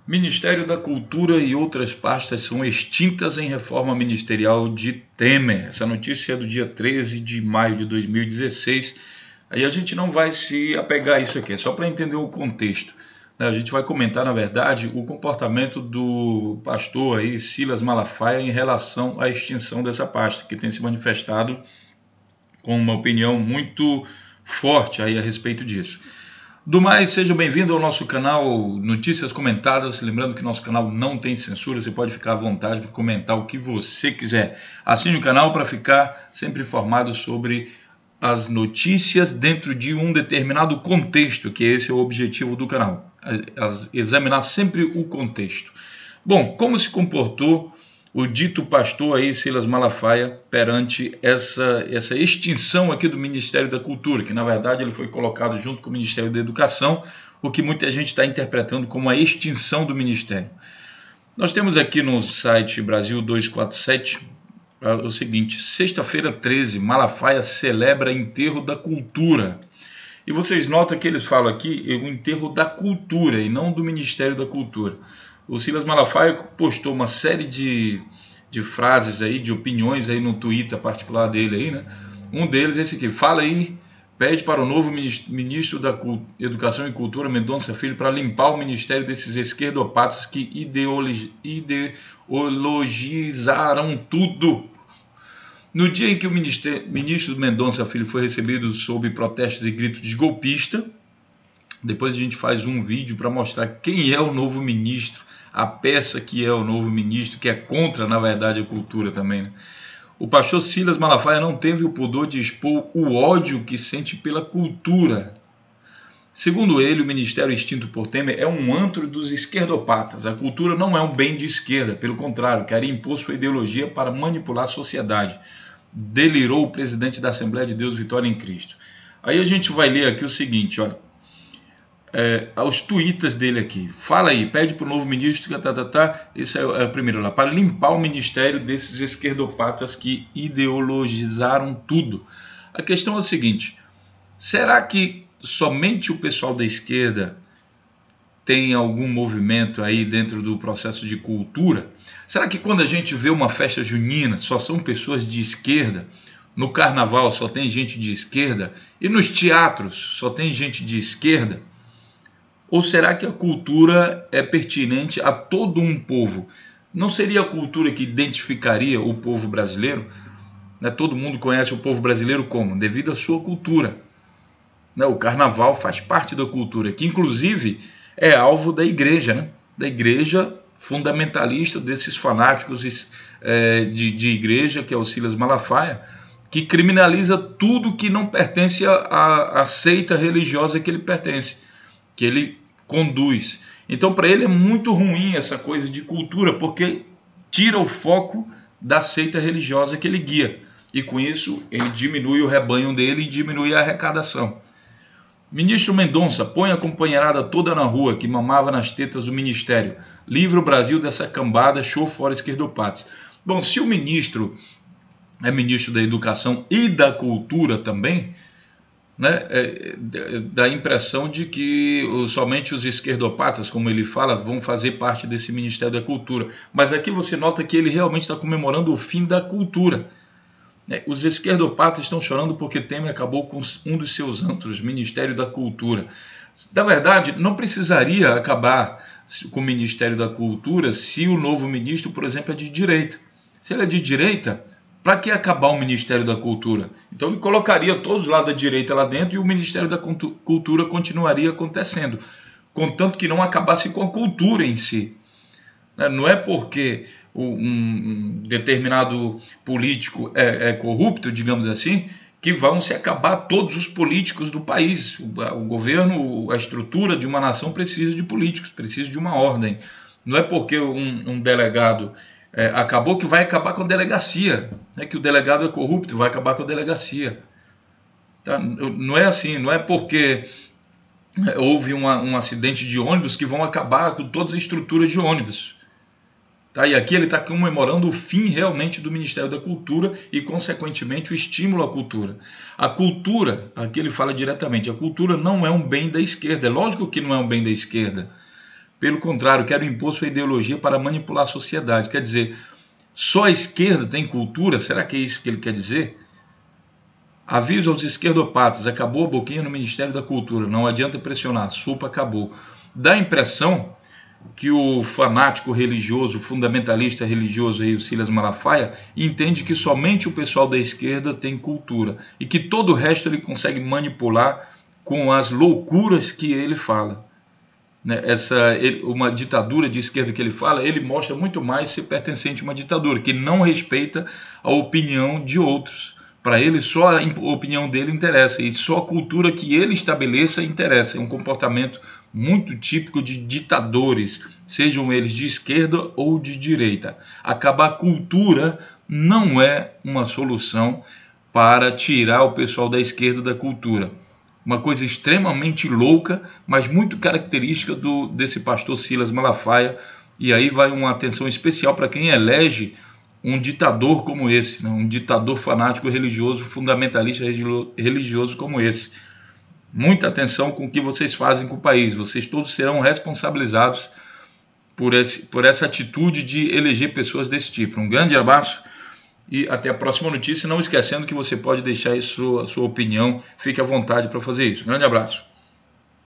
Ministério da Cultura e outras pastas são extintas em reforma ministerial de Temer. Essa notícia é do dia 13 de maio de 2016. Aí a gente não vai se apegar a isso aqui, é só para entender o contexto. A gente vai comentar, na verdade, o comportamento do pastor aí, Silas Malafaia em relação à extinção dessa pasta, que tem se manifestado com uma opinião muito forte aí a respeito disso. Do mais, seja bem-vindo ao nosso canal Notícias Comentadas. Lembrando que nosso canal não tem censura, você pode ficar à vontade para comentar o que você quiser. Assine o canal para ficar sempre informado sobre as notícias dentro de um determinado contexto, que esse é o objetivo do canal, examinar sempre o contexto. Bom, como se comportou o dito pastor aí, Silas Malafaia, perante essa extinção aqui do Ministério da Cultura, que na verdade ele foi colocado junto com o Ministério da Educação, o que muita gente está interpretando como a extinção do Ministério. Nós temos aqui no site Brasil 247 o seguinte: sexta-feira 13, Malafaia celebra enterro da cultura. E vocês notam que eles falam aqui o enterro da cultura e não do Ministério da Cultura. O Silas Malafaia postou uma série de frases aí, de opiniões aí no Twitter particular dele aí, né? Um deles é esse aqui: fala aí, pede para o novo ministro da Educação e Cultura, Mendonça Filho, para limpar o ministério desses esquerdopatas que ideologizaram tudo. No dia em que o ministro Mendonça Filho foi recebido sob protestos e gritos de golpista, depois a gente faz um vídeo para mostrar quem é o novo ministro, a peça que é o novo ministro, que é contra, na verdade, a cultura também, né? O pastor Silas Malafaia não teve o pudor de expor o ódio que sente pela cultura. Segundo ele, o ministério extinto por Temer é um antro dos esquerdopatas. A cultura não é um bem de esquerda, pelo contrário, quer impor sua ideologia para manipular a sociedade. Delirou o presidente da Assembleia de Deus Vitória em Cristo. Aí a gente vai ler aqui o seguinte, olha. Aos tweets dele aqui, fala aí, pede para o novo ministro, esse é o primeiro lá, para limpar o ministério desses esquerdopatas que ideologizaram tudo. A questão é a seguinte: será que somente o pessoal da esquerda tem algum movimento aí dentro do processo de cultura? Será que quando a gente vê uma festa junina só são pessoas de esquerda? No carnaval só tem gente de esquerda? E nos teatros só tem gente de esquerda? Ou será que a cultura é pertinente a todo um povo? Não seria a cultura que identificaria o povo brasileiro? Todo mundo conhece o povo brasileiro como? Devido à sua cultura. O carnaval faz parte da cultura, que inclusive é alvo da igreja, né? Da igreja fundamentalista, desses fanáticos de igreja, que é o Silas Malafaia, que criminaliza tudo que não pertence à seita religiosa que ele pertence, que ele conduz. Então, para ele é muito ruim essa coisa de cultura, porque tira o foco da seita religiosa que ele guia. E com isso, ele diminui o rebanho dele e diminui a arrecadação. Ministro Mendonça, põe a companheirada toda na rua que mamava nas tetas do ministério. Livra o Brasil dessa cambada, show fora esquerdopatas. Bom, se o ministro é ministro da Educação e da Cultura também, né, dá a impressão de que somente os esquerdopatas, como ele fala, vão fazer parte desse Ministério da Cultura. Mas aqui você nota que ele realmente está comemorando o fim da cultura. Os esquerdopatas estão chorando porque Temer acabou com um dos seus antros, Ministério da Cultura. Na verdade, não precisaria acabar com o Ministério da Cultura se o novo ministro, por exemplo, é de direita. Se ele é de direita, para que acabar o Ministério da Cultura? Então ele colocaria todos lá da direita lá dentro e o Ministério da Cultura continuaria acontecendo, contanto que não acabasse com a cultura em si. Não é porque um determinado político é corrupto, digamos assim, que vão se acabar todos os políticos do país. O governo, a estrutura de uma nação precisa de políticos, precisa de uma ordem. Não é porque um delegado acabou que vai acabar com a delegacia, que o delegado é corrupto, vai acabar com a delegacia. Tá? Não é assim, não é porque houve um acidente de ônibus que vão acabar com todas as estruturas de ônibus. Tá? E aqui ele está comemorando o fim realmente do Ministério da Cultura e, consequentemente, o estímulo à cultura. A cultura, aqui ele fala diretamente, a cultura não é um bem da esquerda. É lógico que não é um bem da esquerda. Pelo contrário, quer impor sua ideologia para manipular a sociedade. Quer dizer, só a esquerda tem cultura? Será que é isso que ele quer dizer? Aviso aos esquerdopatas, acabou a boquinha no Ministério da Cultura, não adianta pressionar, a sopa acabou. Dá a impressão que o fanático religioso, fundamentalista religioso aí, o Silas Malafaia, entende que somente o pessoal da esquerda tem cultura e que todo o resto ele consegue manipular com as loucuras que ele fala. Uma ditadura de esquerda que ele fala, ele mostra muito mais ser pertencente a uma ditadura, que não respeita a opinião de outros. Para ele, só a opinião dele interessa, e só a cultura que ele estabeleça interessa. É um comportamento muito típico de ditadores, sejam eles de esquerda ou de direita. Acabar a cultura não é uma solução para tirar o pessoal da esquerda da cultura. Uma coisa extremamente louca, mas muito característica desse pastor Silas Malafaia. E aí vai uma atenção especial para quem elege um ditador como esse, né? Um ditador fanático religioso, fundamentalista religioso como esse. Muita atenção com o que vocês fazem com o país. Vocês todos serão responsabilizados por essa atitude de eleger pessoas desse tipo. Um grande abraço e até a próxima notícia. Não esquecendo que você pode deixar aí a sua opinião. Fique à vontade para fazer isso. Um grande abraço.